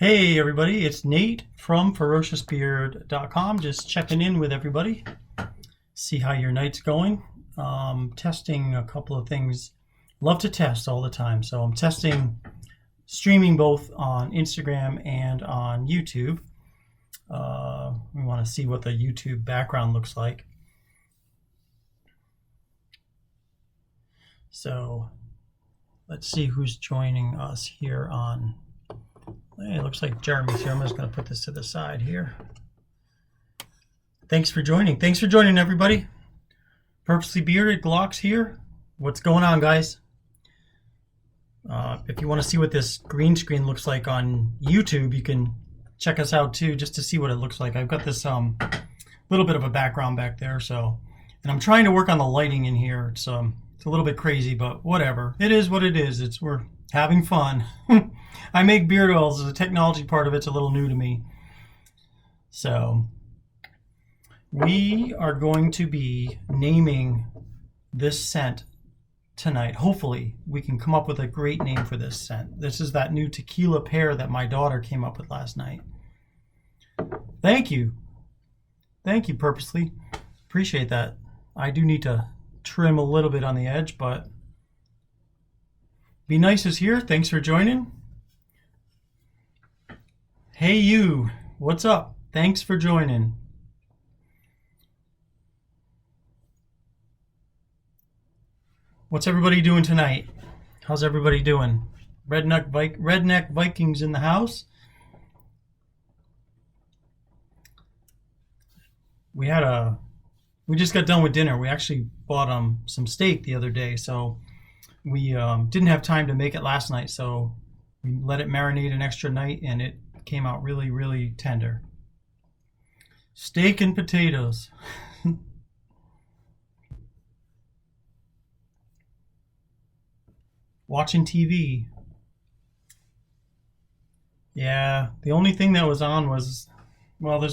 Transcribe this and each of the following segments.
Hey everybody, it's Nate from ferociousbeard.com. Just checking in with everybody. See how your night's going. Testing a couple of things. Love to test all the time. So I'm testing streaming both on Instagram and on YouTube. We want to see what the YouTube background looks like. So let's see who's joining us here on. Hey, it looks like Jeremy's here. I'm just going to put this to the side here. Thanks for joining. Thanks for joining, everybody. Purposely Bearded Glocks here. What's going on, guys? If you want to see what this green screen looks like on YouTube, you can check us out too, just to see what it looks like. I've got this little bit of a background back there, so, and I'm trying to work on the lighting in here. It's a little bit crazy, but whatever. It is what it is. We're having fun. I make beard oils. The technology part of it's a little new to me. So we are going to be naming this scent tonight. Hopefully we can come up with a great name for this scent. This is that new Tequila Pear that my daughter came up with last night. Thank you. Thank you, Purposely. Appreciate that. I do need to trim a little bit on the edge, but Be Nice is here. Thanks for joining. Hey you, what's up? Thanks for joining. What's everybody doing tonight? How's everybody doing? Redneck Vikings in the house. We just got done with dinner. We actually bought some steak the other day, so we didn't have time to make it last night, so we let it marinate an extra night, and it came out really, really tender. Steak and potatoes. Watching TV. Yeah, the only thing that was on was, well,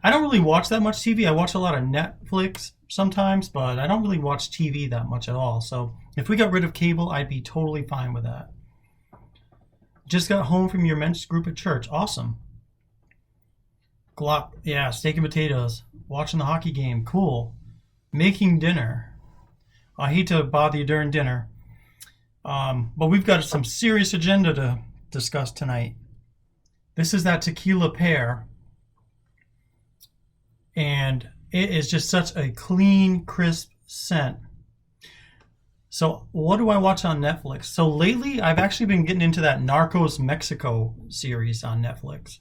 I don't really watch that much TV. I watch a lot of Netflix sometimes, but I don't really watch TV that much at all. So if we got rid of cable, I'd be totally fine with that. Just got home from your men's group at church. Awesome. Glock, yeah, steak and potatoes. Watching the hockey game. Cool. Making dinner. I hate to bother you during dinner, but we've got some serious agenda to discuss tonight. This is that Tequila Pear, and it is just such a clean, crisp scent. So what do I watch on Netflix? So lately, I've actually been getting into that Narcos Mexico series on Netflix.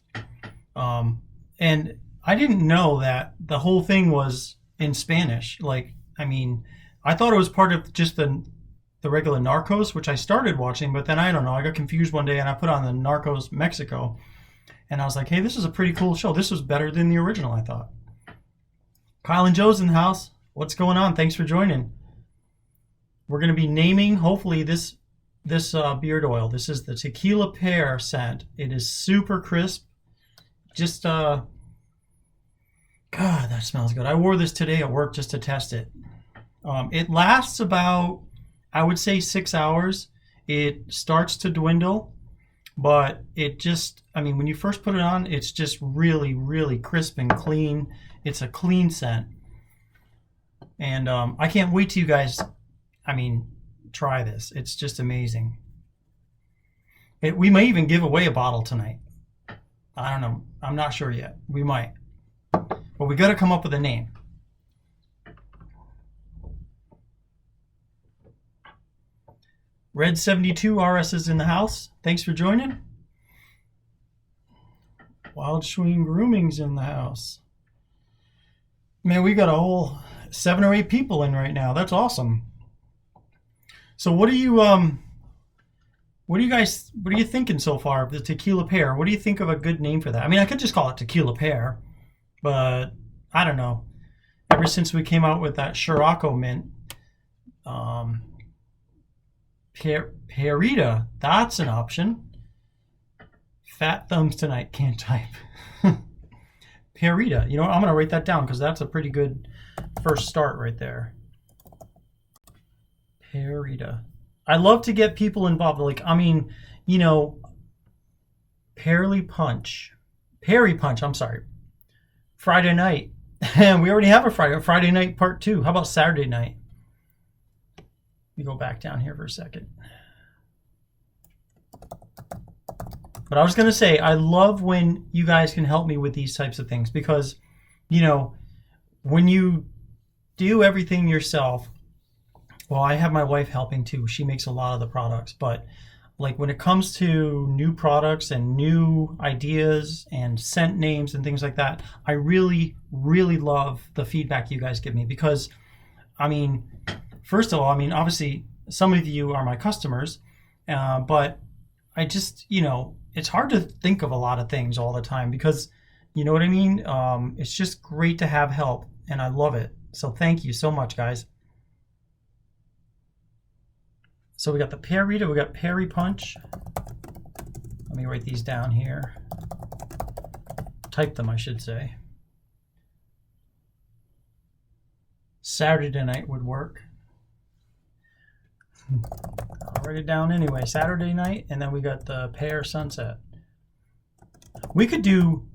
And I didn't know that the whole thing was in Spanish. Like, I mean, I thought it was part of just the regular Narcos, which I started watching, but then I don't know, I got confused one day and I put on the Narcos Mexico, and I was like, hey, this is a pretty cool show. This was better than the original, I thought. Kyle and Joe's in the house. What's going on? Thanks for joining. We're going to be naming, hopefully, this beard oil. This is the Tequila Pear scent. It is super crisp. Just, God, that smells good. I wore this today at work just to test it. It lasts about, I would say, 6 hours. It starts to dwindle, but it just, I mean, when you first put it on, it's just really, really crisp and clean. It's a clean scent. And I can't wait till you guys, I mean, try this. It's just amazing. We may even give away a bottle tonight. I don't know. I'm not sure yet. We might. But we got to come up with a name. Red 72 RS is in the house. Thanks for joining. Wild Swing Grooming's in the house. Man, we got a whole 7 or 8 people in right now. That's awesome. So what are you thinking so far of the Tequila Pear? What do you think of a good name for that? I mean, I could just call it Tequila Pear, but I don't know. Ever since we came out with that Scirocco Mint, Pearita, that's an option. Fat thumbs tonight, can't type. Pearita, you know what? I'm going to write that down because that's a pretty good first start right there. Pearita. I love to get people involved. Like, I mean, you know, Pearly Punch. Perry Punch, I'm sorry. Friday night. And we already have a Friday night part 2. How about Saturday night? Let me go back down here for a second. But I was going to say, I love when you guys can help me with these types of things because, you know, when you do everything yourself, well, I have my wife helping too. She makes a lot of the products, but like when it comes to new products and new ideas and scent names and things like that, I really, really love the feedback you guys give me because, I mean, first of all, I mean, obviously some of you are my customers, but I just, you know, it's hard to think of a lot of things all the time because, you know what I mean? It's just great to have help and I love it. So thank you so much, guys. So we got the Pear Rita, we got Perry Punch. Let me write these down here. Type them, I should say. Saturday night would work. I'll write it down anyway. Saturday night, and then we got the Pear Sunset. We could do,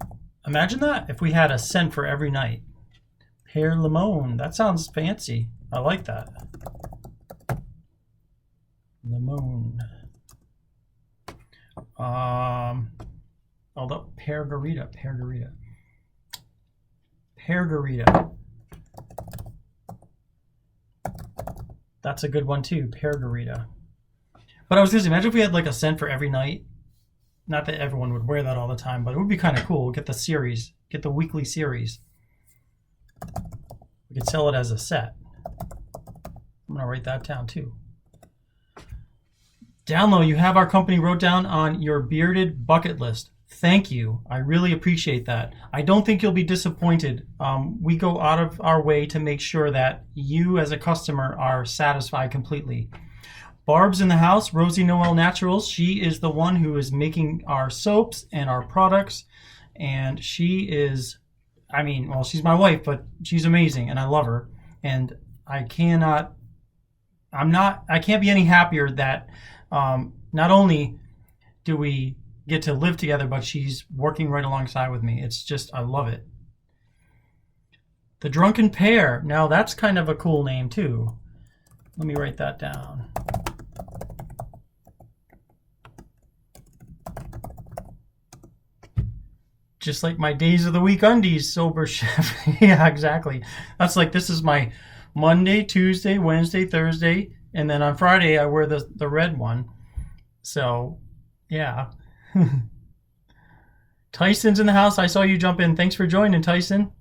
imagine that, if we had a scent for every night. Pear Limon, that sounds fancy. I like that. Limon. Although Pear-garita. That's a good one too, Pear-garita. But I was just imagine if we had like a scent for every night. Not that everyone would wear that all the time, but it would be kind of cool. Get the series, get the weekly series. We could sell it as a set. I'm gonna write that down too. Download, you have our company wrote down on your bearded bucket list. Thank you. I really appreciate that. I don't think you'll be disappointed. We go out of our way to make sure that you as a customer are satisfied completely. Barb's in the house, Rosie Noel Naturals. She is the one who is making our soaps and our products. And she is, I mean, well, she's my wife, but she's amazing and I love her. And I can't be any happier that not only do we get to live together, but she's working right alongside with me. It's just, I love it. The Drunken Pear. Now that's kind of a cool name too. Let me write that down. Just like my days of the week undies, sober chef. Yeah, exactly. That's like, this is my Monday, Tuesday, Wednesday, Thursday, and then on Friday I wear the red one. So, yeah. Tyson's in the house. I saw you jump in. Thanks for joining, Tyson.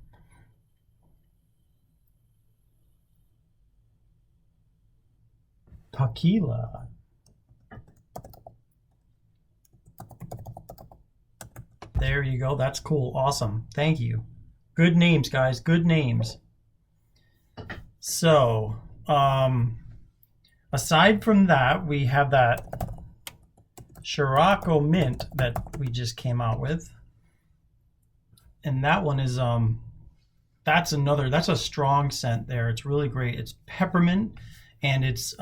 Tequila. There you go. That's cool. Awesome. Thank you. Good names, guys. Good names. So, aside from that, we have that Scirocco Mint that we just came out with. And that one is, that's a strong scent there. It's really great. It's peppermint and it's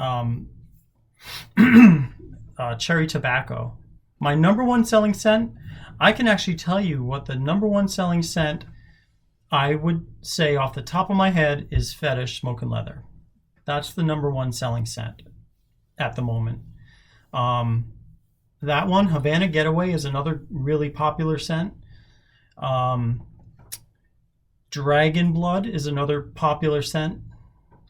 cherry tobacco. My number one selling scent, I can actually tell you what the number one selling scent I would say off the top of my head is Fetish Smoke and Leather. That's the number one selling scent at the moment. That one, Havana Getaway, is another really popular scent. Dragon Blood is another popular scent.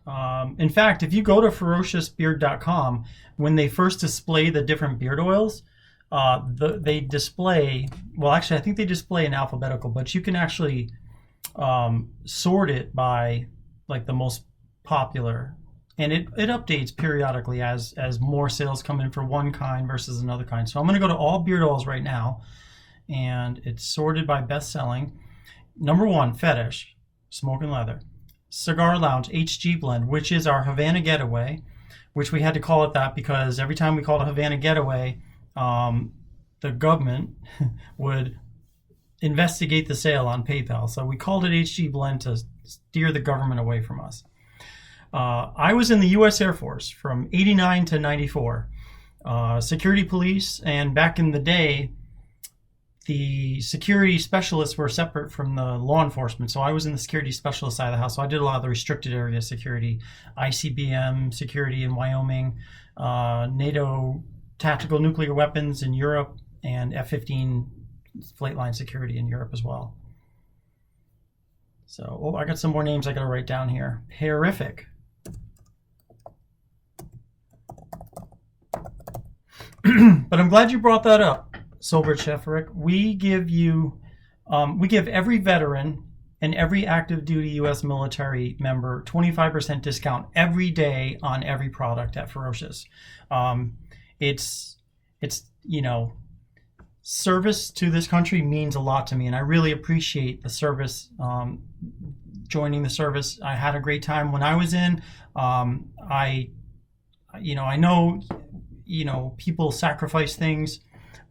In fact, if you go to ferociousbeard.com, when they first display the different beard oils, they display, well, actually, I think they display in alphabetical, but you can actually sort it by like the most popular. And it updates periodically as more sales come in for one kind versus another kind. So I'm going to go to all beard oils right now, and it's sorted by best selling. Number one, Fetish, Smoke and Leather. Cigar Lounge HG Blend, which is our Havana Getaway, which we had to call it that because every time we called it Havana Getaway, the government would investigate the sale on PayPal. So we called it HG Blend to steer the government away from us. I was in the U.S. Air Force from 89 to 94. Security police, and back in the day, the security specialists were separate from the law enforcement. So I was in the security specialist side of the house. So I did a lot of the restricted area security, ICBM security in Wyoming, NATO tactical nuclear weapons in Europe, and F-15 flight line security in Europe as well. So, I got some more names I got to write down here. Pearific. But I'm glad you brought that up, Sober Chef Rick. We give every veteran and every active duty U.S. military member 25% discount every day on every product at Ferocious. It's service to this country means a lot to me, and I really appreciate the service. Joining the service, I had a great time when I was in. I know people sacrifice things,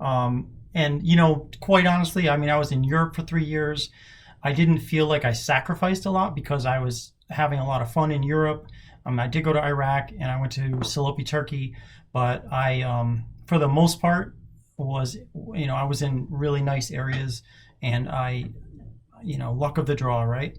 and quite honestly, I mean, I was in Europe for 3 years. I didn't feel like I sacrificed a lot because I was having a lot of fun in Europe. I did go to Iraq and I went to Salopi, Turkey, but I, for the most part, I was in really nice areas, and luck of the draw, right?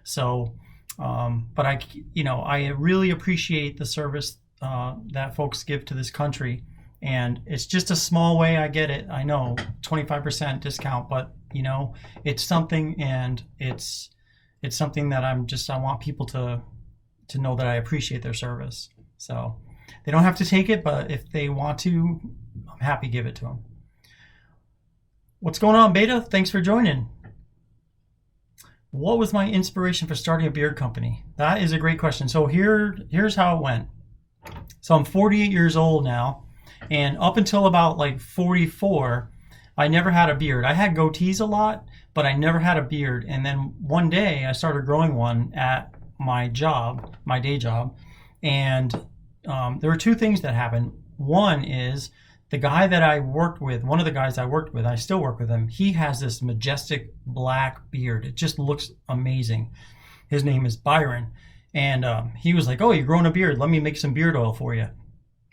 So, but I really appreciate the service that folks give to this country, and it's just a small way. I get it. I know 25% discount, but it's something, and it's something that I want people to know that I appreciate their service. So they don't have to take it, but if they want to, I'm happy to give it to them. What's going on, Beta? Thanks for joining. What was my inspiration for starting a beard company? That is a great question. So here's how it went. So I'm 48 years old now, and up until about like 44, I never had a beard. I had goatees a lot, but I never had a beard. And then one day I started growing one at my day job, and there were two things that happened. One is the guy that I worked with, one of the guys I worked with, I still work with him, he has this majestic black beard. It just looks amazing. His name is Byron. And he was like, "Oh, you're growing a beard. Let me make some beard oil for you."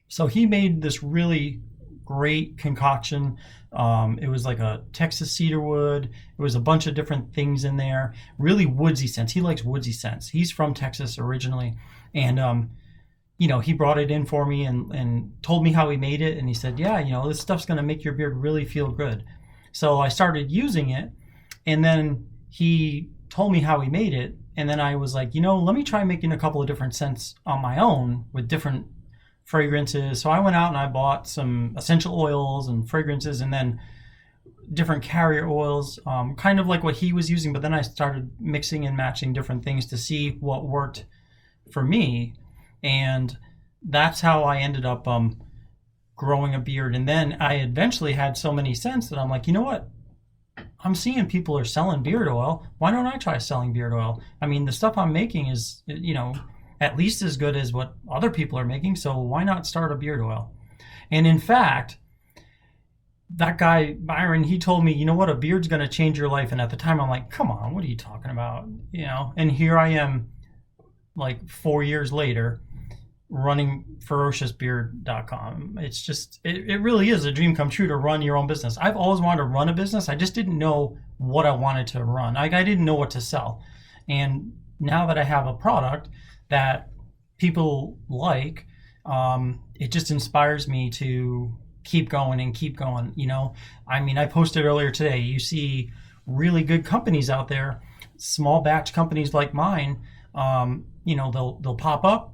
So he made this really great concoction. It was like a Texas cedarwood. It was a bunch of different things in there. Really woodsy scents. He likes woodsy scents. He's from Texas originally. And, he brought it in for me and told me how he made it. And he said, "Yeah, this stuff's going to make your beard really feel good." So I started using it. And then he told me how he made it. And then I was like, let me try making a couple of different scents on my own with different fragrances. So I went out and I bought some essential oils and fragrances, and then different carrier oils, kind of like what he was using. But then I started mixing and matching different things to see what worked for me. And that's how I ended up growing a beard. And then I eventually had so many scents that I'm like, you know what? I'm seeing people are selling beard oil. Why don't I try selling beard oil? I mean, the stuff I'm making is, at least as good as what other people are making. So why not start a beard oil? And in fact, that guy, Byron, he told me, a beard's going to change your life. And at the time I'm like, come on, what are you talking about? And here I am like 4 years later running ferociousbeard.com. It's just, it really is a dream come true to run your own business. I've always wanted to run a business. I just didn't know what I wanted to run. I didn't know what to sell. And now that I have a product that people like, it just inspires me to keep going and keep going. I posted earlier today, you see really good companies out there, small batch companies like mine, they'll pop up.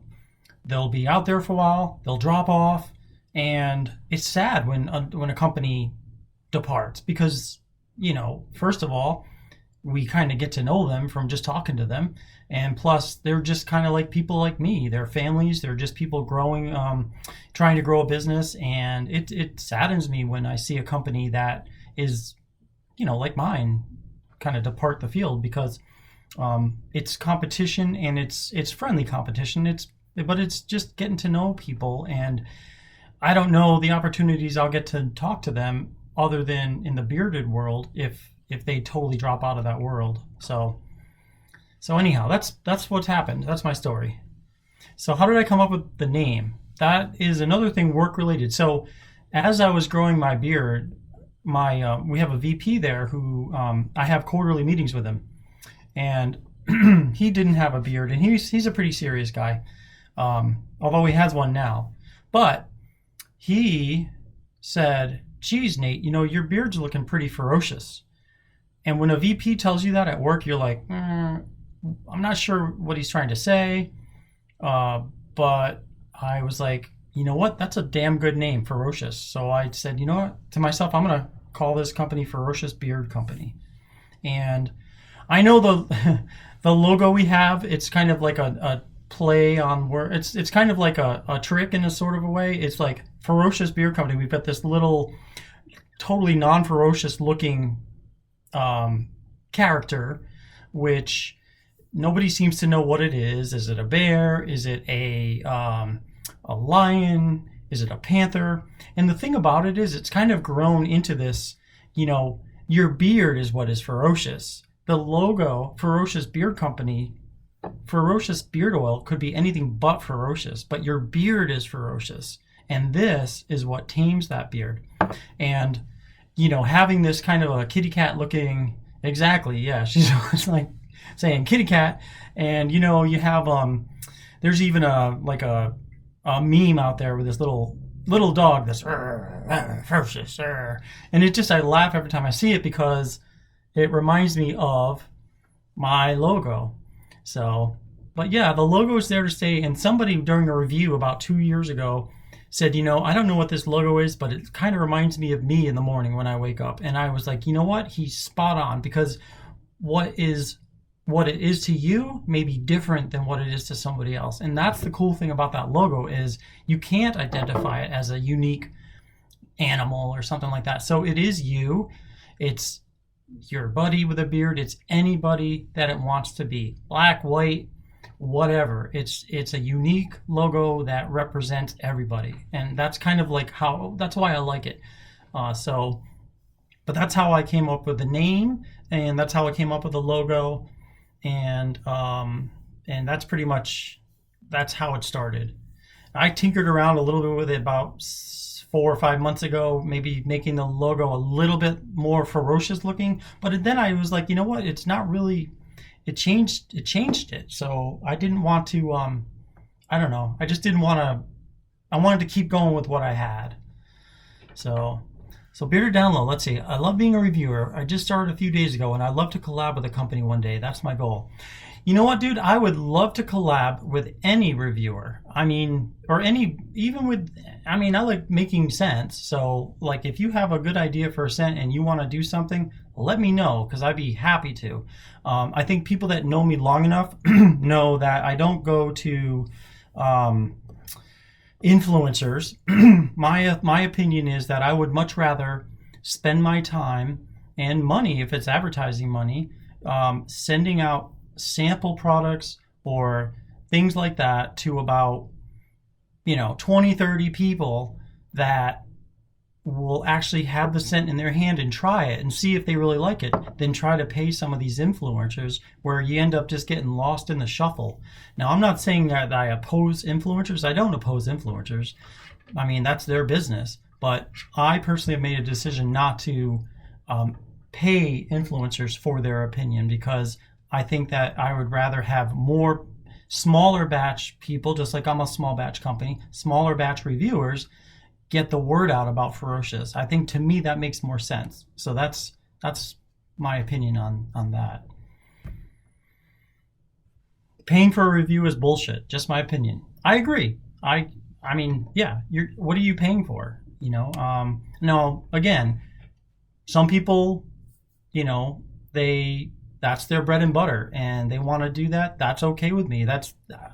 They'll be out there for a while, they'll drop off, and it's sad when a company departs because, first of all, we kind of get to know them from just talking to them, and plus they're just kind of like people like me. They're families, they're just people growing, trying to grow a business, and it saddens me when I see a company that is, like mine, kind of depart the field because it's competition, and it's friendly competition. But it's just getting to know people, and I don't know the opportunities I'll get to talk to them other than in the bearded world if they totally drop out of that world. So anyhow, that's what's happened. That's my story. So how did I come up with the name? That is another thing work related. So as I was growing my beard, we have a VP there who I have quarterly meetings with him, and he didn't have a beard, and he's a pretty serious guy, although he has one now. But he said, "Geez, Nate, your beard's looking pretty ferocious." And when a VP tells you that at work, you're like, I'm not sure what he's trying to say, but I was like, you know what? That's a damn good name, Ferocious. So I said, you know what? To myself, I'm going to call this company Ferocious Beard Company. And I know the logo we have, it's kind of like a play on word. It's kind of like a trick in a sort of a way. It's like Ferocious Beard Company. We've got this little totally non-ferocious looking character, which nobody seems to know what it is. Is it a bear? Is it a lion? Is it a panther? And the thing about it is it's kind of grown into this, your beard is what is ferocious. The logo, Ferocious Beard Company, Ferocious Beard Oil could be anything but ferocious, but your beard is ferocious. And this is what tames that beard. And, having this kind of a kitty cat looking, exactly, yeah, she's always like saying kitty cat. And, you have, there's even a meme out there with this little dog that's ferocious. And I laugh every time I see it because it reminds me of my logo. So, but yeah, the logo is there to stay. And somebody during a review about 2 years ago said, I don't know what this logo is, but it kind of reminds me of me in the morning when I wake up. And I was like, you know what? He's spot on, because what it is to you may be different than what it is to somebody else. And that's the cool thing about that logo, is you can't identify it as a unique animal or something like that. So it is you. It's your buddy with a beard. It's anybody that it wants to be. Black, white, whatever. It's a unique logo that represents everybody. And that's kind of like that's why I like it. But that's how I came up with the name, and that's how I came up with the logo. And that's pretty much, that's how it started. I tinkered around a little bit with it about 4 or 5 months ago, maybe making the logo a little bit more ferocious looking. But then I was like, you know what? It's not really, it changed it. So I didn't want to, I don't know. I just didn't want to, I wanted to keep going with what I had. So Bearded Down Low, let's see. I love being a reviewer. I just started a few days ago, and I'd love to collab with a company one day. That's my goal. You know what, dude? I would love to collab with any reviewer. I like making scents. So, like, if you have a good idea for a scent and you want to do something, let me know, because I'd be happy to. I think people that know me long enough know that I don't go to influencers. My opinion is that I would much rather spend my time and money, if it's advertising money, sending out sample products or things like that to about 20, 30 people that will actually have the scent in their hand and try it and see if they really like it, then try to pay some of these influencers, where you end up just getting lost in the shuffle. Now, I'm not saying that I oppose influencers. I don't oppose influencers. I mean, that's their business. But I personally have made a decision not to pay influencers for their opinion, because I think that I would rather have more smaller batch people, just like I'm a small batch company, smaller batch reviewers, get the word out about Ferocious. I think, to me, that makes more sense. So that's my opinion on that. Paying for a review is bullshit. Just my opinion. I agree. I mean, yeah. What are you paying for? No. Again, some people, that's their bread and butter, and they want to do that. That's okay with me.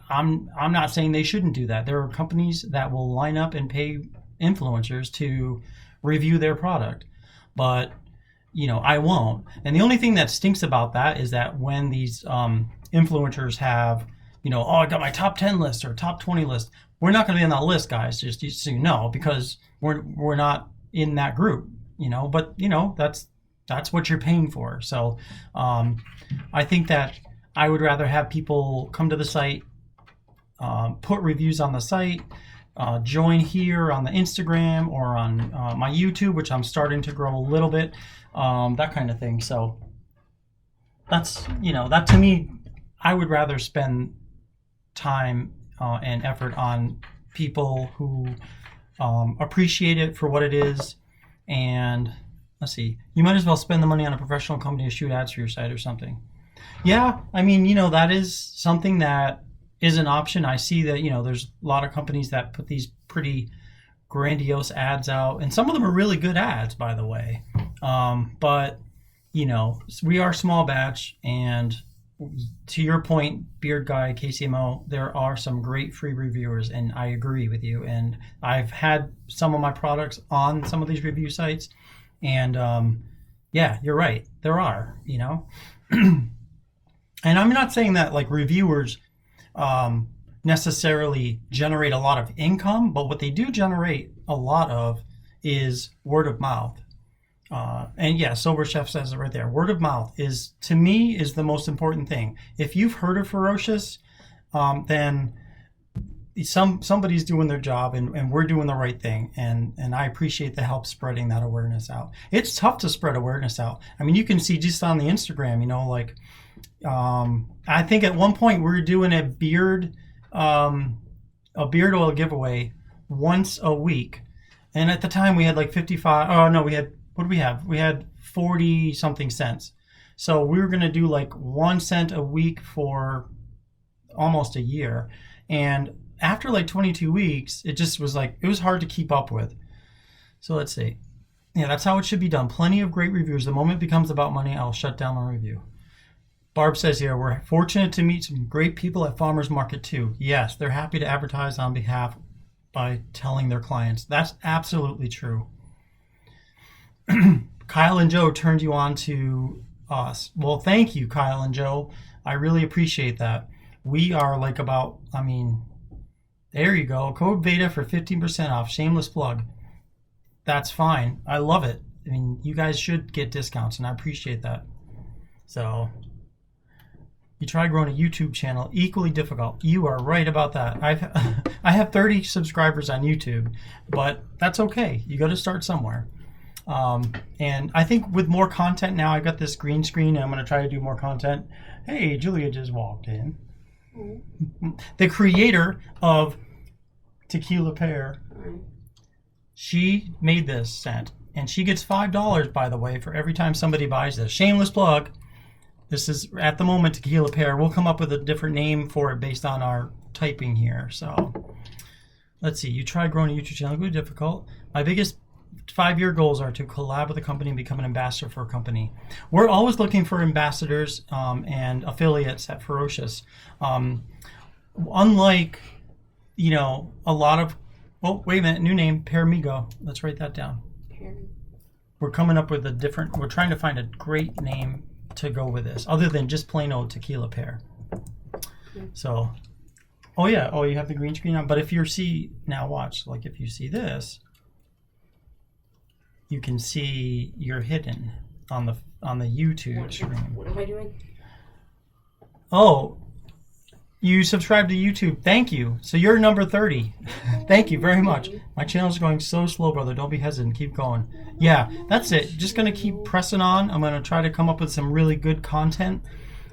I'm not saying they shouldn't do that. There are companies that will line up and pay influencers to review their product, but I won't. And the only thing that stinks about that is that when these influencers have, I got my top 10 list or top 20 list, we're not going to be on that list, guys, just so you know, because we're not in that group, but that's what you're paying for. So I think that I would rather have people come to the site, put reviews on the site, join here on the Instagram or on my YouTube, which I'm starting to grow a little bit, that kind of thing. So that's, that to me, I would rather spend time and effort on people who appreciate it for what it is. And let's see, you might as well spend the money on a professional company to shoot ads for your site or something. Yeah, I mean, that is something that is an option. I see that, there's a lot of companies that put these pretty grandiose ads out, and some of them are really good ads, by the way. But, we are small batch, and to your point, Beard Guy, KCMO, there are some great free reviewers, and I agree with you. And I've had some of my products on some of these review sites, and yeah, you're right, there are, And I'm not saying that like reviewers necessarily generate a lot of income, but what they do generate a lot of is word of mouth. And yeah, Sober Chef says it right there. Word of mouth is, to me, is the most important thing. If you've heard of Ferocious, then somebody's doing their job, and we're doing the right thing. And I appreciate the help spreading that awareness out. It's tough to spread awareness out. I mean, you can see just on the Instagram, like, I think at one point we were doing a beard oil giveaway once a week. And at the time we had like 55, oh no, we had, what did we have? We had 40 something cents. So we were going to do like 1 cent a week for almost a year. And after like 22 weeks, it just was like, it was hard to keep up with. So let's see. Yeah, that's how it should be done. Plenty of great reviews. The moment it becomes about money, I'll shut down my review. Barb says here, we're fortunate to meet some great people at Farmers Market too. Yes, they're happy to advertise on behalf by telling their clients. That's absolutely true. Kyle and Joe turned you on to us. Well, thank you, Kyle and Joe. I really appreciate that. We are like about, there you go. Code Veda for 15% off. Shameless plug. That's fine. I love it. You guys should get discounts, and I appreciate that. So, you try growing a YouTube channel, equally difficult. You are right about that. I have 30 subscribers on YouTube, but that's okay. You got to start somewhere. And I think with more content now, I got this green screen, and I'm going to try to do more content. Hey, Julia just walked in. The creator of Tequila Pear, she made this scent, and she gets $5, by the way, for every time somebody buys this. Shameless plug. This is, at the moment, Tequila Pear. We'll come up with a different name for it based on our typing here. So, let's see. You try growing a YouTube channel. It's really difficult. My biggest 5-year goals are to collab with a company and become an ambassador for a company. We're always looking for ambassadors and affiliates at Ferocious. Unlike, a lot of... Oh, wait a minute. New name, Pear Migo. Let's write that down. Pear. We're coming up with we're trying to find a great name to go with this, other than just plain old Tequila Pear. So, oh yeah, you have the green screen on. But if you see, now watch, like if you see this, you can see you're hidden on the YouTube screen. What am I doing? Oh, you subscribe to YouTube. Thank you. So you're number 30. Thank you very much. My channel's going so slow, brother. Don't be hesitant. Keep going. Yeah, that's it. Just going to keep pressing on. I'm going to try to come up with some really good content.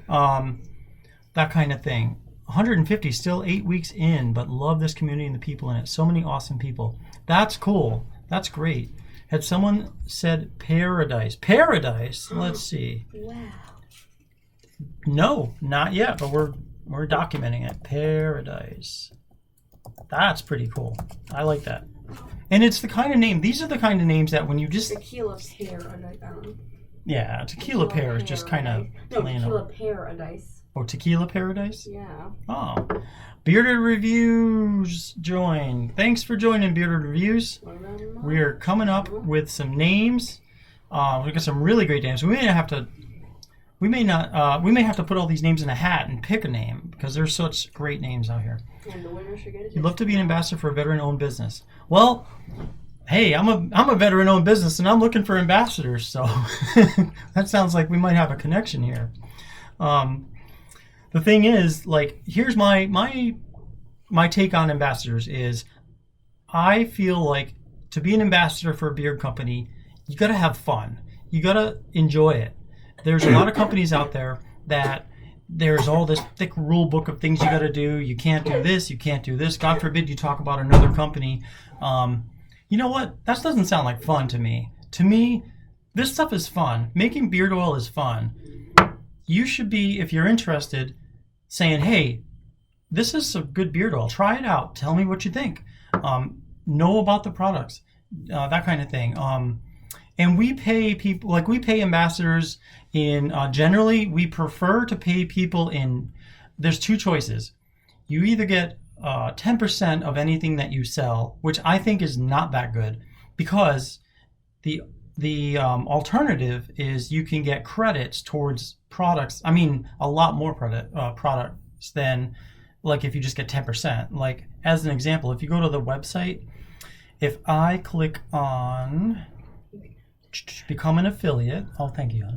That kind of thing. 150, still 8 weeks in, but love this community and the people in it. So many awesome people. That's cool. That's great. Had someone said paradise? Paradise? Let's see. Wow. No, not yet, but we're documenting it. Paradise. That's pretty cool. I like that. And it's the kind of name, these are the kind of names that when you just... Tequila Pear. Yeah, Tequila Pear is just kind of... No, Tequila Paradise. Oh, Tequila Paradise? Yeah. Oh. Bearded Reviews join. Thanks for joining Bearded Reviews. We're coming up with some names. We've got some really great names. We may have to put all these names in a hat and pick a name because there's such great names out here. And the winner should get it. You'd love to be an ambassador for a veteran-owned business. Well, hey, I'm a veteran-owned business and I'm looking for ambassadors, so that sounds like we might have a connection here. The thing is, like, here's my take on ambassadors is I feel like to be an ambassador for a beard company, you got to have fun. You got to enjoy it. There's a lot of companies out there that there's all this thick rule book of things you got to do. You can't do this. You can't do this. God forbid you talk about another company. You know what? That doesn't sound like fun to me. To me, this stuff is fun. Making beard oil is fun. You should be, if you're interested, saying, hey, this is a good beard oil. Try it out. Tell me what you think. Know about the products, that kind of thing. And we pay people, like we pay ambassadors in, generally we prefer to pay people in, there's two choices. You either get 10% of anything that you sell, which I think is not that good, because the alternative is you can get credits towards products. I mean, a lot more products than like if you just get 10%. Like as an example, if you go to the website, if I click on become an affiliate, oh thank you,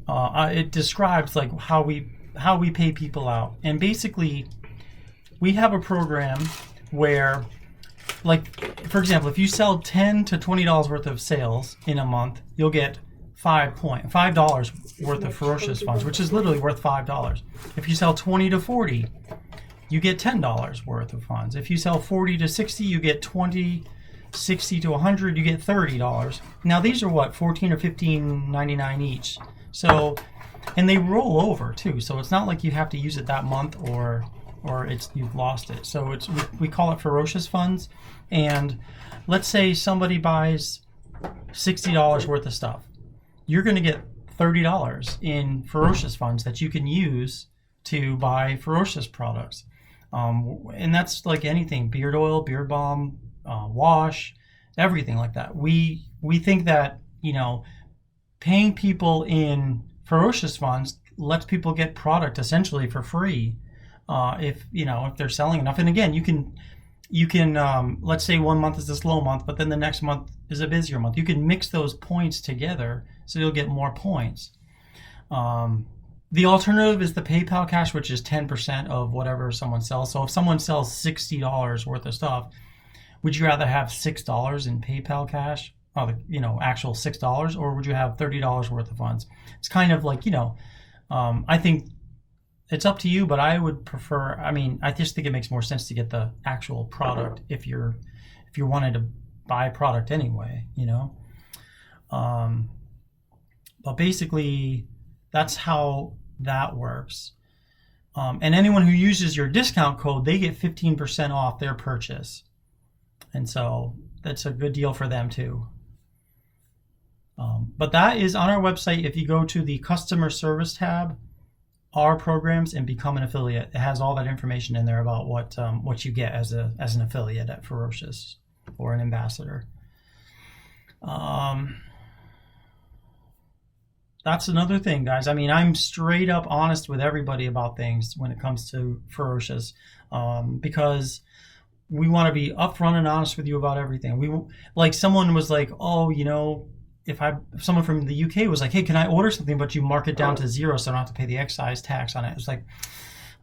it describes like how we pay people out. And basically we have a program where, like, for example, if you sell $10 to $20 worth of sales in a month, you'll get $5 worth of Ferocious funds, which is literally worth $5. If you sell 20 to 40, you get $10 worth of funds. If you sell 40 to 60, you get 20, 60 to 100, you get $30. Now these are what, 14 or 15.99 each. So, and they roll over too. So it's not like you have to use it that month or you've lost it. So we call it Ferocious funds. And let's say somebody buys $60 worth of stuff. You're going to get $30 in Ferocious funds that you can use to buy Ferocious products. And that's like anything, beard oil, beard balm, wash, everything like that. We think that, you know, paying people in Ferocious funds lets people get product essentially for free. If they're selling enough. And again, you can let's say one month is a slow month, but then the next month is a busier month. You can mix those points together so you'll get more points. The alternative is the PayPal cash, which is 10% of whatever someone sells. So if someone sells $60 worth of stuff, would you rather have $6 in PayPal cash, actual $6, or would you have $30 worth of funds? It's kind of like, I think it's up to you, but I would prefer, I just think it makes more sense to get the actual product if you're wanting to buy a product anyway, But basically, that's how that works. And anyone who uses your discount code, they get 15% off their purchase. And so that's a good deal for them too. But that is on our website. If you go to the customer service tab, our programs, and become an affiliate, it has all that information in there about what you get as an affiliate at Ferocious or an ambassador. That's another thing, guys. I'm straight up honest with everybody about things when it comes to Ferocious, because we want to be upfront and honest with you about everything. Someone was like, if someone from the UK was like, hey, can I order something, but you mark it down to 0 so I don't have to pay the excise tax on it. It's like,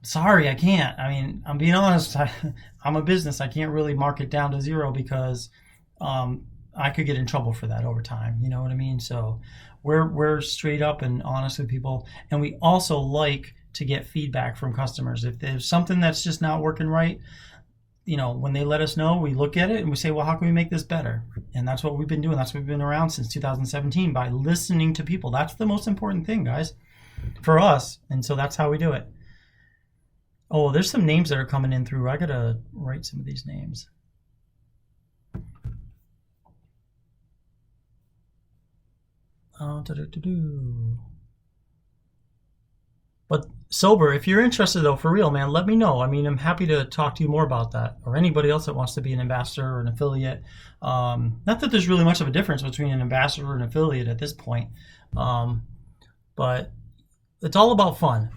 sorry, I can't. I'm being honest. I'm a business. I can't really mark it down to 0 because I could get in trouble for that over time. You know what I mean? So we're straight up and honest with people. And we also like to get feedback from customers. If there's something that's just not working right, when they let us know, we look at it and we say, well, how can we make this better? And that's what we've been doing. That's what we've been around since 2017, by listening to people. That's the most important thing, guys, for us. And so that's how we do it. Oh, there's some names that are coming in through. I got to write some of these names. But Sober, if you're interested, though, for real, man, let me know. I'm happy to talk to you more about that, or anybody else that wants to be an ambassador or an affiliate. Not that there's really much of a difference between an ambassador and an affiliate at this point, but it's all about fun.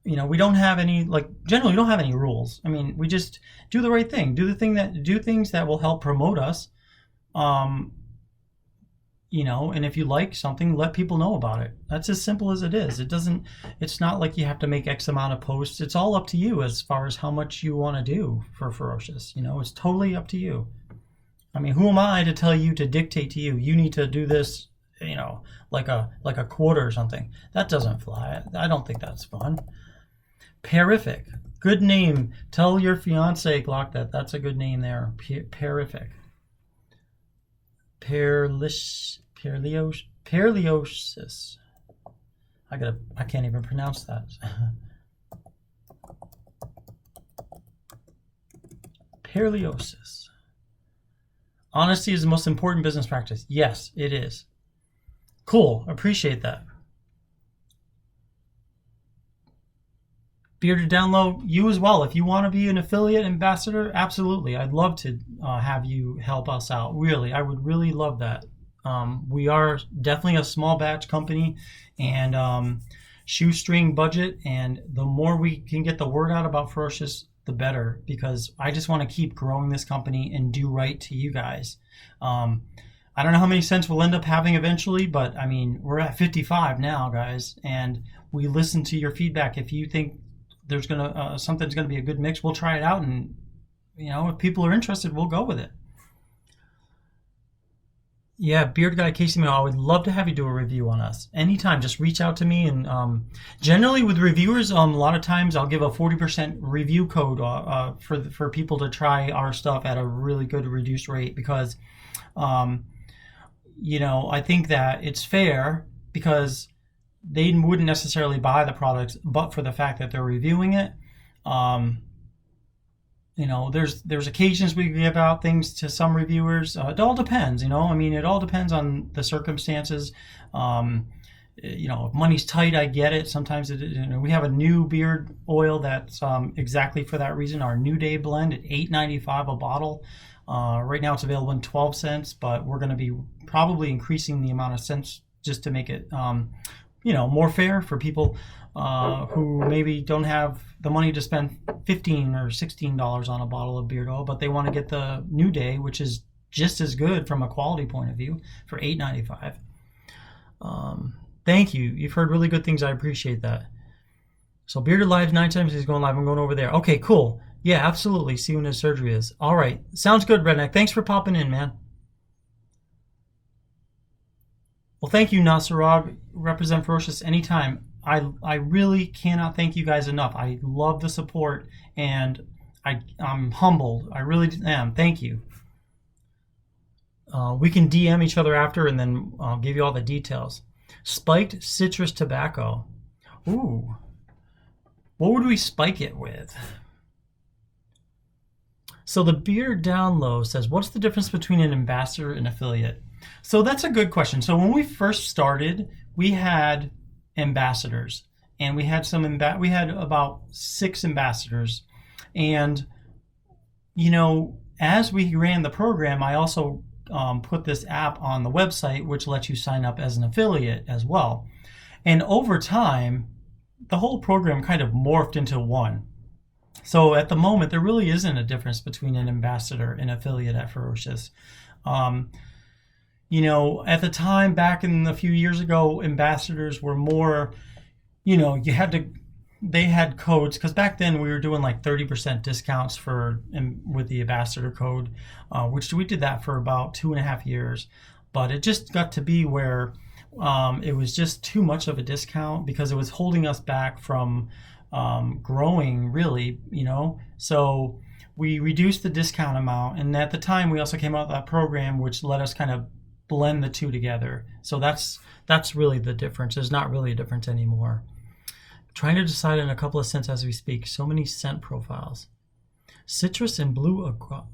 We don't have any, generally we don't have any rules. We just do the right thing, do things that will help promote us. And if you like something, let people know about it. That's as simple as it is. It's not like you have to make X amount of posts. It's all up to you as far as how much you want to do for Ferocious. It's totally up to you. I mean, who am I to tell you to dictate to you? You need to do this, like a quarter or something. That doesn't fly. I don't think that's fun. Pearific. Good name. Tell your fiance, Glock, that's a good name there. Pearific. Ferocious. I can't even pronounce that. Ferocious. Honesty is the most important business practice. Yes, it is. Cool. Appreciate that. Bearded Down Low, you as well. If you want to be an affiliate ambassador, absolutely. I'd love to have you help us out. Really, I would really love that. We are definitely a small batch company and shoestring budget. And the more we can get the word out about Ferocious, the better, because I just want to keep growing this company and do right to you guys. I don't know how many scents we'll end up having eventually, but I mean, we're at 55 now, guys, and we listen to your feedback. If you think there's something's gonna be a good mix, we'll try it out, and if people are interested, we'll go with it. Yeah, Beard Guy Casey Mail, I would love to have you do a review on us anytime. Just reach out to me, and generally with reviewers, a lot of times I'll give a 40% review code for people to try our stuff at a really good reduced rate, because I think that it's fair, because they wouldn't necessarily buy the products, but for the fact that they're reviewing it. There's occasions we give out things to some reviewers. It all depends, it all depends on the circumstances. If money's tight, I get it. Sometimes we have a new beard oil that's exactly for that reason. Our New Day blend at $8.95 a bottle. Right now it's available in 12 cents, but we're going to be probably increasing the amount of cents just to make it more fair for people who maybe don't have the money to spend $15 or $16 on a bottle of beard oil, but they want to get the New Day, which is just as good from a quality point of view, for $8.95. Thank you. You've heard really good things. I appreciate that. So Bearded Live 9 times he's going live. I'm going over there. Okay, cool. Yeah, absolutely. See when his surgery is. All right. Sounds good, Redneck. Thanks for popping in, man. Well, thank you, Nasarog. Represent Ferocious anytime. I really cannot thank you guys enough. I love the support, and I'm humbled. I really am. Thank you. We can DM each other after, and then I'll give you all the details. Spiked citrus tobacco. Ooh. What would we spike it with? So the Beard Down Low says, what's the difference between an ambassador and affiliate? So that's a good question. So when we first started, we had ambassadors, and we had we had about 6 ambassadors. And as we ran the program, I also put this app on the website, which lets you sign up as an affiliate as well. And over time, the whole program kind of morphed into one. So at the moment, there really isn't a difference between an ambassador and affiliate at Ferocious. At the time, back in a few years ago, ambassadors were more, they had codes, because back then we were doing like 30% discounts with the ambassador code, which we did that for about 2.5 years. But it just got to be where it was just too much of a discount, because it was holding us back from growing, really, So we reduced the discount amount, and at the time we also came out with that program which let us kind of blend the two together. So that's really the difference. There's not really a difference anymore. Trying to decide on a couple of scents as we speak. So many scent profiles. Citrus and blue agave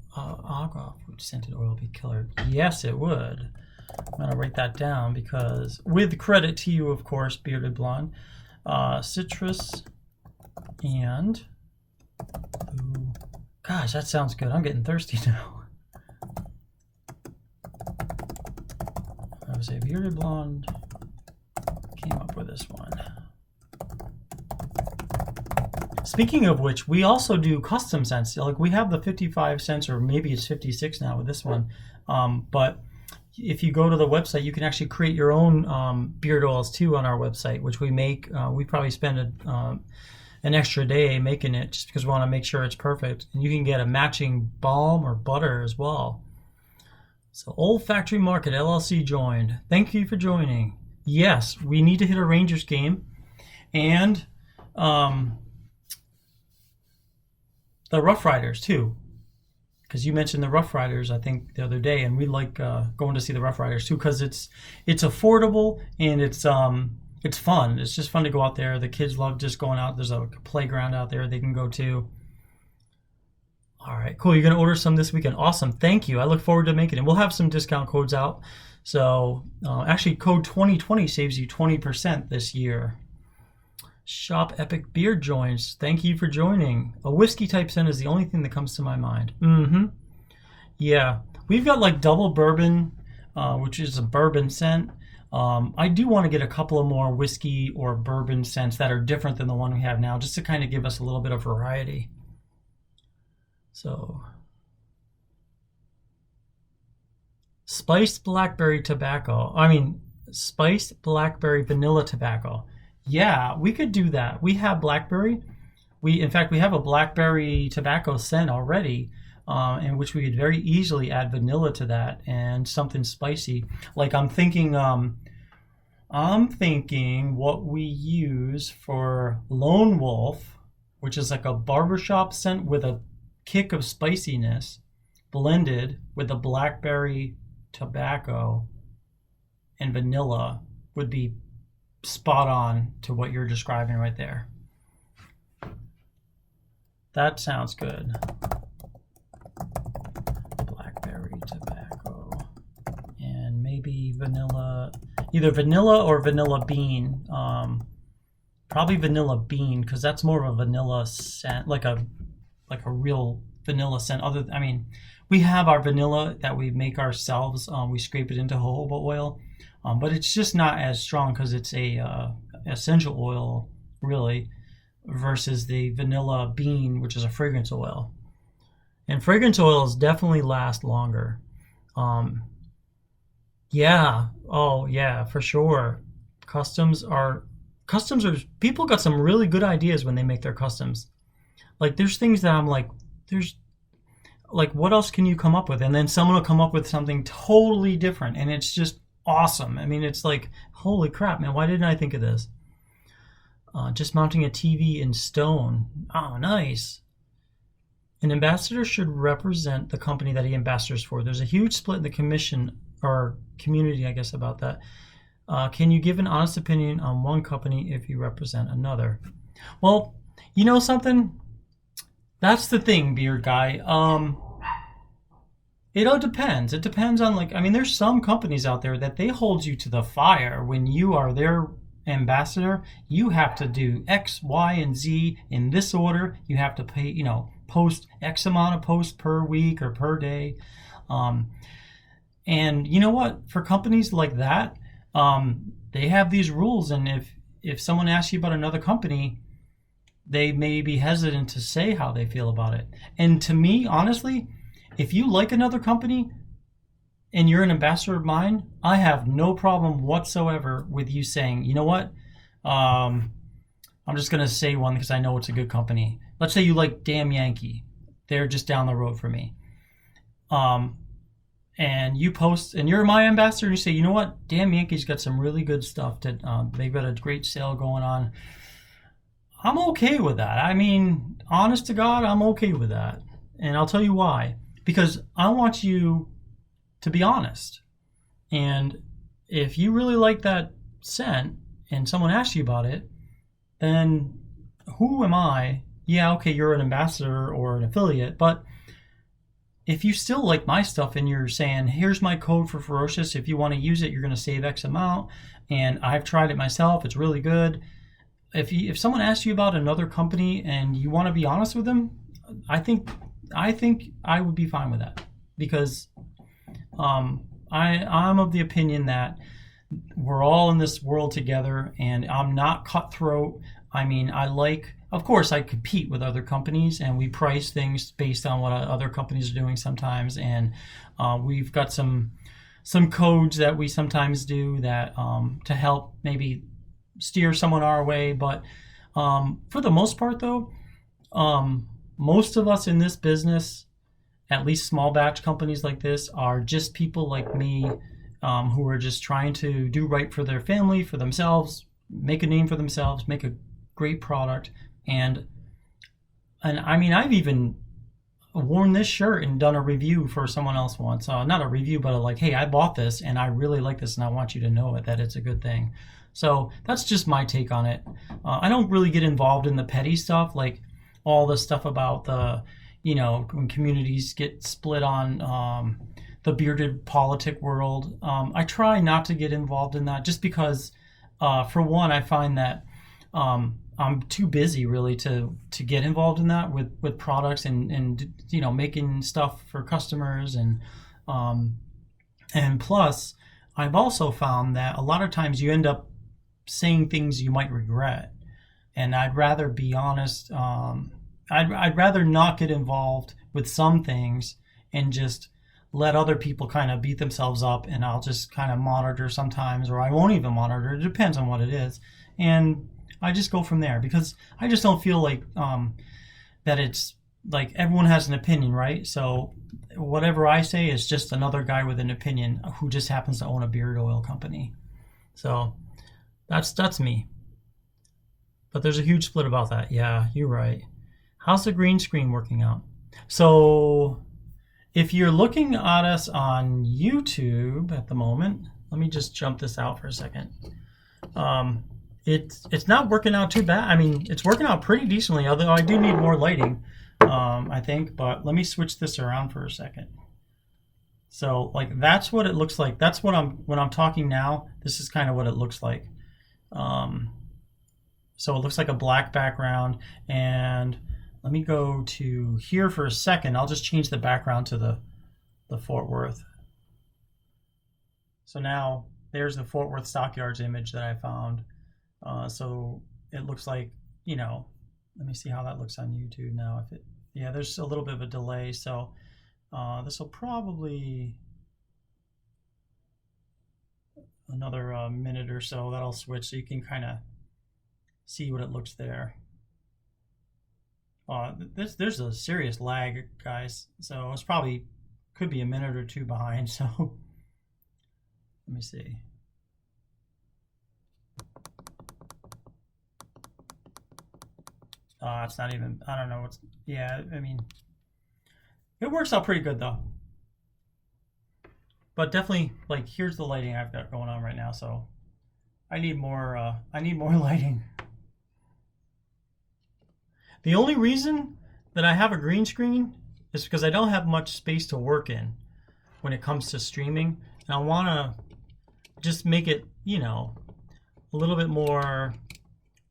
scented oil would be killer. Yes, it would. I'm going to write that down, because with credit to you, of course, Bearded Blonde. Citrus and blue. Gosh, that sounds good. I'm getting thirsty now. I would say Bearded Blonde came up with this one. Speaking of which, we also do custom scents. Like, we have the 55 cents, or maybe it's 56 now with this one. But if you go to the website, you can actually create your own beard oils too on our website, which we make. We probably spend an extra day making it, just because we want to make sure it's perfect. And you can get a matching balm or butter as well. So Old Factory Market LLC joined. Thank you for joining. Yes, we need to hit a Rangers game, and the Rough Riders too, because you mentioned the Rough Riders I think the other day, and we like going to see the Rough Riders too because it's affordable and it's fun. It's just fun to go out there. The kids love just going out. There's a playground out there they can go to. All right, cool. You're going to order some this weekend. Awesome. Thank you. I look forward to making it. We'll have some discount codes out. So actually, code 2020 saves you 20% this year. Shop Epic Beer joins. Thank you for joining. A whiskey type scent is the only thing that comes to my mind. Yeah. We've got like double bourbon, which is a bourbon scent. I do want to get a couple of more whiskey or bourbon scents that are different than the one we have now, just to kind of give us a little bit of variety. So, spiced blackberry tobacco. Spiced blackberry vanilla tobacco. Yeah, we could do that. We have blackberry. In fact, we have a blackberry tobacco scent already, in which we could very easily add vanilla to that and something spicy. Like I'm thinking what we use for Lone Wolf, which is like a barbershop scent with a kick of spiciness blended with the blackberry tobacco and vanilla would be spot on to what you're describing right there. That sounds good. Blackberry tobacco and maybe vanilla, either vanilla or vanilla bean. Probably vanilla bean because that's more of a vanilla scent, like a real vanilla scent. We have our vanilla that we make ourselves. We scrape it into jojoba oil, but it's just not as strong because it's a essential oil, really, versus the vanilla bean, which is a fragrance oil. And fragrance oils definitely last longer. Yeah. Oh, yeah, for sure. Customs are people got some really good ideas when they make their customs. Like there's things that I'm like, what else can you come up with? And then someone will come up with something totally different, and it's just awesome. It's like, holy crap, man! Why didn't I think of this? Just mounting a TV in stone. Oh, nice. An ambassador should represent the company that he ambassadors for. There's a huge split in the community, I guess, about that. Can you give an honest opinion on one company if you represent another? Well, you know something? That's the thing, beard guy. It all depends. It depends on there's some companies out there that they hold you to the fire when you are their ambassador. You have to do X, Y, and Z in this order. You have to pay, post X amount of posts per week or per day. And you know what? For companies like that, they have these rules, and if someone asks you about another company, they may be hesitant to say how they feel about it. And to me, honestly, if you like another company and you're an ambassador of mine, I have no problem whatsoever with you saying, you know what? I'm just going to say one because I know it's a good company. Let's say you like Damn Yankee. They're just down the road from me. And you post, and you're my ambassador, and you say, you know what? Damn Yankee's got some really good stuff. They've got a great sale going on. I'm okay with that. Honest to God, I'm okay with that. And I'll tell you why. Because I want you to be honest. And if you really like that scent and someone asks you about it, then who am I? Yeah, okay, you're an ambassador or an affiliate, but if you still like my stuff and you're saying, here's my code for Ferocious, if you want to use it, you're going to save X amount, and I've tried it myself, it's really good. If someone asks you about another company and you want to be honest with them, I think I would be fine with that, because I'm of the opinion that we're all in this world together, and I'm not cutthroat. Of course, I compete with other companies, and we price things based on what other companies are doing sometimes, and we've got some codes that we sometimes do that to help maybe steer someone our way. But for the most part, though, most of us in this business, at least small batch companies like this are just people like me, who are just trying to do right for their family, for themselves, make a name for themselves, make a great product. And I mean, I've even worn this shirt and done a review for someone else once. Not a review, but like, hey, I bought this and I really like this and I want you to know it, that it's a good thing. So that's just my take on it. I don't really get involved in the petty stuff, like all the stuff about the, when communities get split on the bearded politic world. I try not to get involved in that just because, for one, I find that I'm too busy really to get involved in that with products and making stuff for customers and plus I've also found that a lot of times you end up saying things you might regret, and I'd rather be honest. I'd rather not get involved with some things and just let other people kind of beat themselves up, and I'll just kind of monitor sometimes, or I won't even monitor. It depends on what it is, and I just go from there because I just don't feel like that it's like everyone has an opinion, right? So whatever I say is just another guy with an opinion who just happens to own a beard oil company. So that's me. But there's a huge split about that. Yeah, you're right. How's the green screen working out? So if you're looking at us on YouTube at the moment, let me just jump this out for a second. It's not working out too bad. I mean, it's working out pretty decently, although I do need more lighting, I think. But let me switch this around for a second. So like that's what it looks like. That's what when I'm talking now. This is kind of what it looks like. So it looks like a black background, and let me go to here for a second. I'll just change the background to the Fort Worth. So now there's the Fort Worth Stockyards image that I found. So it looks like, let me see how that looks on YouTube now. Yeah, there's a little bit of a delay. So this will probably another minute or so. That'll switch so you can kind of see what it looks there. There's a serious lag, guys. So it's probably could be a minute or two behind. So let me see. It's not even, I don't know. Yeah, I mean, it works out pretty good though. But definitely, like, here's the lighting I've got going on right now. So I need more lighting. The only reason that I have a green screen is because I don't have much space to work in when it comes to streaming. And I want to just make it, a little bit more.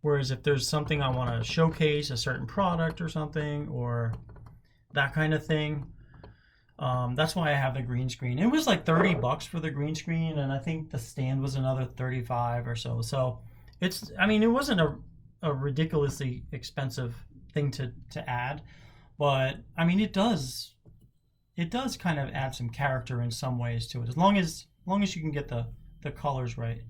Whereas if there's something I want to showcase, a certain product or something, or that kind of thing, that's why I have the green screen. It was like $30 for the green screen, and I think the stand was another 35 or so. So it wasn't a ridiculously expensive thing to add, but I mean it does kind of add some character in some ways to it, as long as you can get the colors right.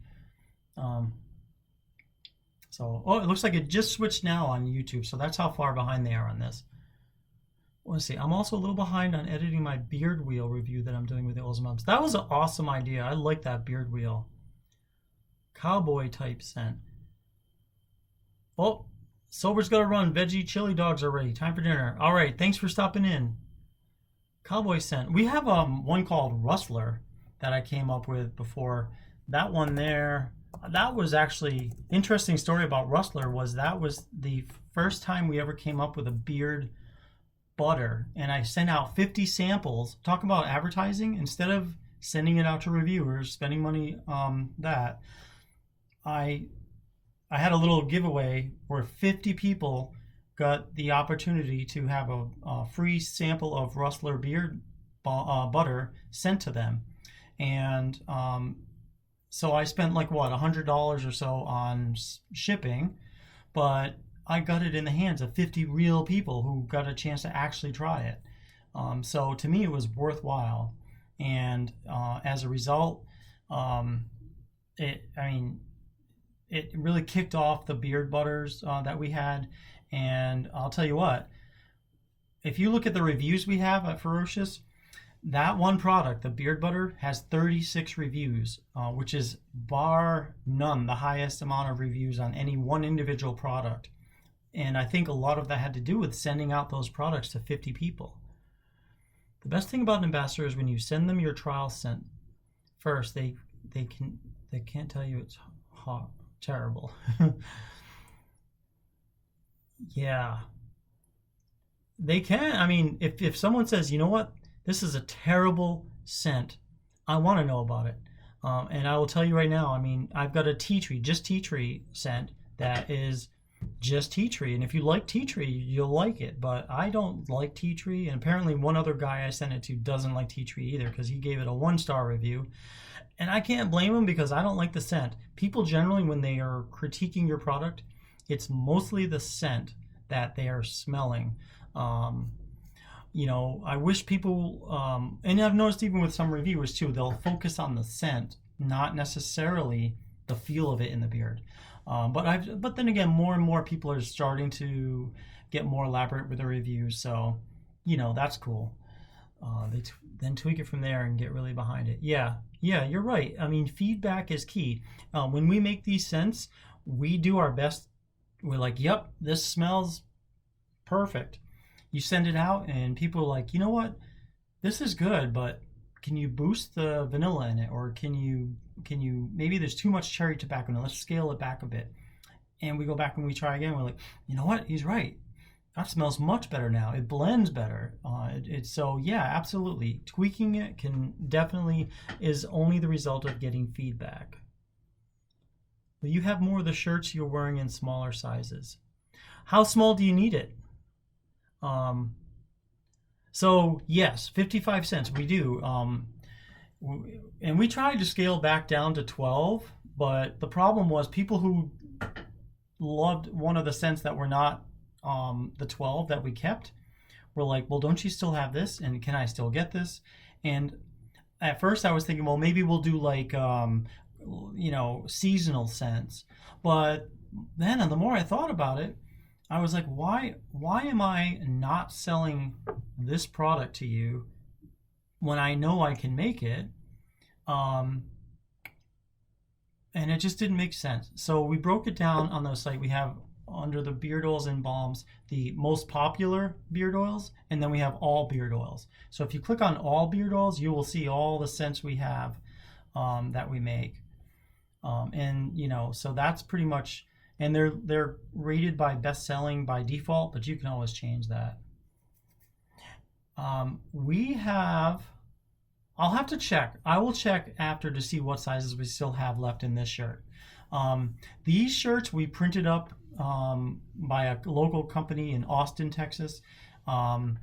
So, it looks like it just switched now on YouTube, so that's how far behind they are on this. Let's see, I'm also a little behind on editing my beard wheel review that I'm doing with the oils and balms. That was an awesome idea. I like that beard wheel. Cowboy type scent. Oh, Sober's got to run. Veggie chili dogs are ready. Time for dinner. All right, thanks for stopping in. Cowboy scent. We have one called Rustler that I came up with before. That one there, that was actually interesting story about Rustler. That was the first time we ever came up with a beard butter, and I sent out 50 samples. Talk about advertising. Instead of sending it out to reviewers, spending money that, I had a little giveaway where 50 people got the opportunity to have a free sample of Rustler beard butter sent to them. And so I spent like $100 or so on shipping, but I got it in the hands of 50 real people who got a chance to actually try it. So to me, it was worthwhile. And as a result, it really kicked off the beard butters that we had. And I'll tell you what, if you look at the reviews we have at Ferocious, that one product, the beard butter, has 36 reviews, which is bar none the highest amount of reviews on any one individual product. And I think a lot of that had to do with sending out those products to 50 people. The best thing about an ambassador is when you send them your trial scent first, they can't tell you it's hot, terrible. Yeah, they can. I mean, if someone says, you know what, this is a terrible scent, I want to know about it. And I will tell you right now, I mean, I've got a tea tree, just tea tree scent that is just tea tree. And if you like tea tree, you'll like it. But I don't like tea tree. And apparently one other guy I sent it to doesn't like tea tree either because he gave it a 1-star review. And I can't blame him because I don't like the scent. People generally, when they are critiquing your product, it's mostly the scent that they are smelling. You know, I wish people, and I've noticed even with some reviewers too, they'll focus on the scent, not necessarily the feel of it in the beard. But then again, more and more people are starting to get more elaborate with their reviews, so you know that's cool. They then tweak it from there and get really behind it. Yeah, you're right. I mean, feedback is key. When we make these scents, we do our best. We're like, yep, this smells perfect. You send it out and people are like, you know what, this is good, but can you boost the vanilla in it, or can you maybe there's too much cherry tobacco in it, let's scale it back a bit. And we go back and we try again, we're like, you know what, he's right, that smells much better now, it blends better. It's so yeah, absolutely, tweaking it can definitely is only the result of getting feedback. But you have more of the shirts you're wearing in smaller sizes. How small do you need it? So yes, 55 cents we do. And we tried to scale back down to 12, but the problem was people who loved one of the scents that were not the 12 that we kept were like, well, don't you still have this? And can I still get this? And at first I was thinking, well, maybe we'll do like, you know, seasonal scents. But then the more I thought about it, I was like, why am I not selling this product to you when I know I can make it? And it just didn't make sense. So we broke it down on the site. We have under the beard oils and balms, the most popular beard oils, and then we have all beard oils. So if you click on all beard oils, you will see all the scents we have that we make. And you know, so that's pretty much. And they're rated by best selling by default, but you can always change that. We have, I'll have to check. I will check after to see what sizes we still have left in this shirt. These shirts we printed up by a local company in Austin, Texas. And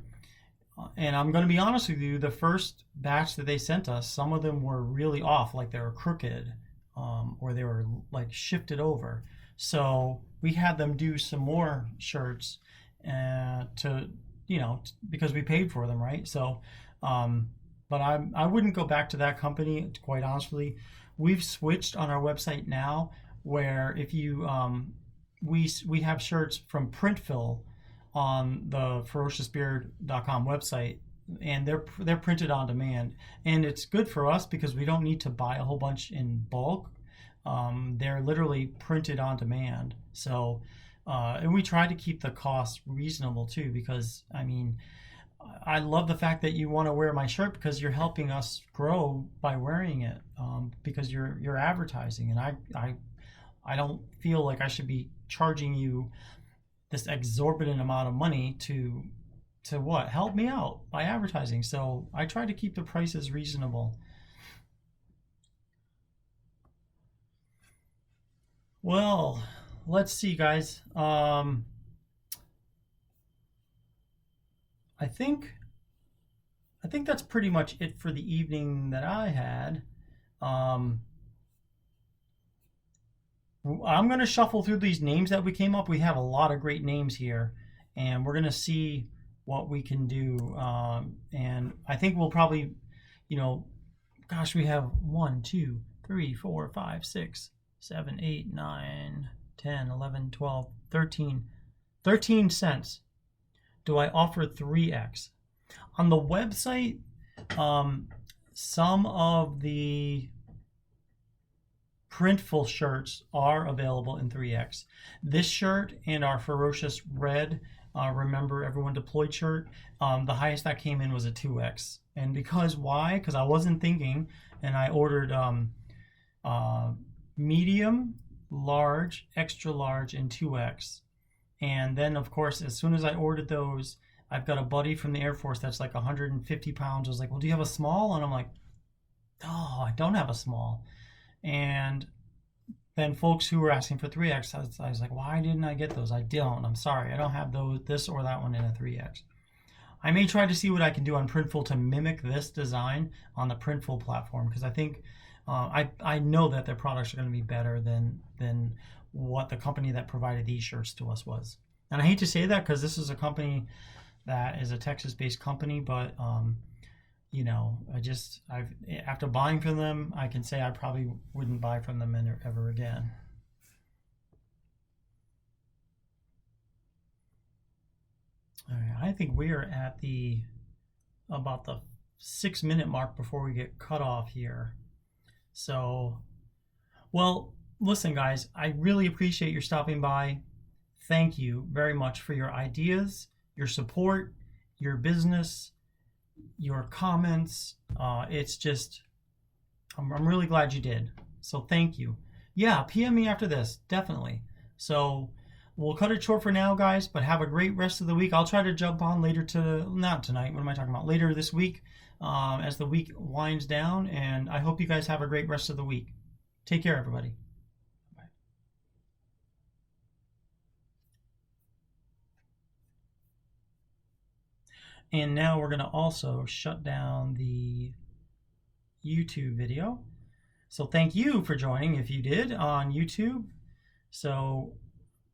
I'm going to be honest with you, the first batch that they sent us, some of them were really off, like they were crooked, or they were like shifted over. So we had them do some more shirts to, you know, because we paid for them, right? So, but I wouldn't go back to that company, quite honestly. We've switched on our website now, where if you, we have shirts from Printful on the ferociousbeard.com website, and they're printed on demand, and it's good for us because we don't need to buy a whole bunch in bulk. They're literally printed on demand. So, and we try to keep the cost reasonable too, because I mean, I love the fact that you want to wear my shirt because you're helping us grow by wearing it, because you're advertising, and I don't feel like I should be charging you this exorbitant amount of money to what? Help me out by advertising. So I try to keep the prices reasonable. Well, let's see, guys. I think that's pretty much it for the evening that I had. I'm going to shuffle through these names that we came up. We have a lot of great names here, and we're going to see what we can do. And I think we'll probably, you know, gosh, we have 1, 2, 3, 4, 5, 6, 7, 8, 9, 10, 11, 12, 13 cents Do I offer 3X? On the website, some of the printful shirts are available in 3X. This shirt and our Ferocious Red, Remember Everyone Deployed shirt, the highest that came in was a 2X. And why? Because I wasn't thinking, and I ordered medium, large, extra large, and 2X. And then, of course, as soon as I ordered those, I've got a buddy from the Air Force that's like 150 pounds. I was like, well, do you have a small? And I'm like, oh, I don't have a small. And then folks who were asking for 3X, I was like, why didn't I get those? I don't. I'm sorry. I don't have this or that one in a 3X. I may try to see what I can do on Printful to mimic this design on the Printful platform, because I think I know that their products are going to be better than what the company that provided these shirts to us was. And I hate to say that because this is a company that is a Texas-based company, but you know, after buying from them, I can say I probably wouldn't buy from them ever again. All right, I think we are at about the 6-minute mark before we get cut off here. So, well, listen, guys, I really appreciate your stopping by. Thank you very much for your ideas, your support, your business, your comments. It's just, I'm really glad you did. So thank you. Yeah, PM me after this, definitely. So we'll cut it short for now, guys, but have a great rest of the week. I'll try to jump on not tonight, what am I talking about? Later this week as the week winds down, and I hope you guys have a great rest of the week. Take care, everybody. Bye. And now we're going to also shut down the YouTube video. So thank you for joining if you did on YouTube. So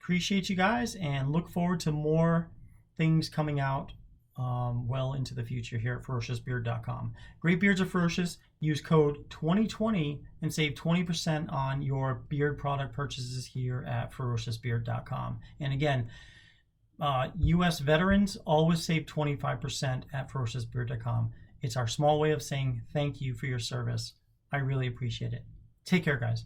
appreciate you guys and look forward to more things coming out well into the future here at ferociousbeard.com. Great beards are ferocious. Use code 2020 and save 20% on your beard product purchases here at ferociousbeard.com. And again, U.S. veterans always save 25% at ferociousbeard.com. It's our small way of saying thank you for your service. I really appreciate it. Take care, guys.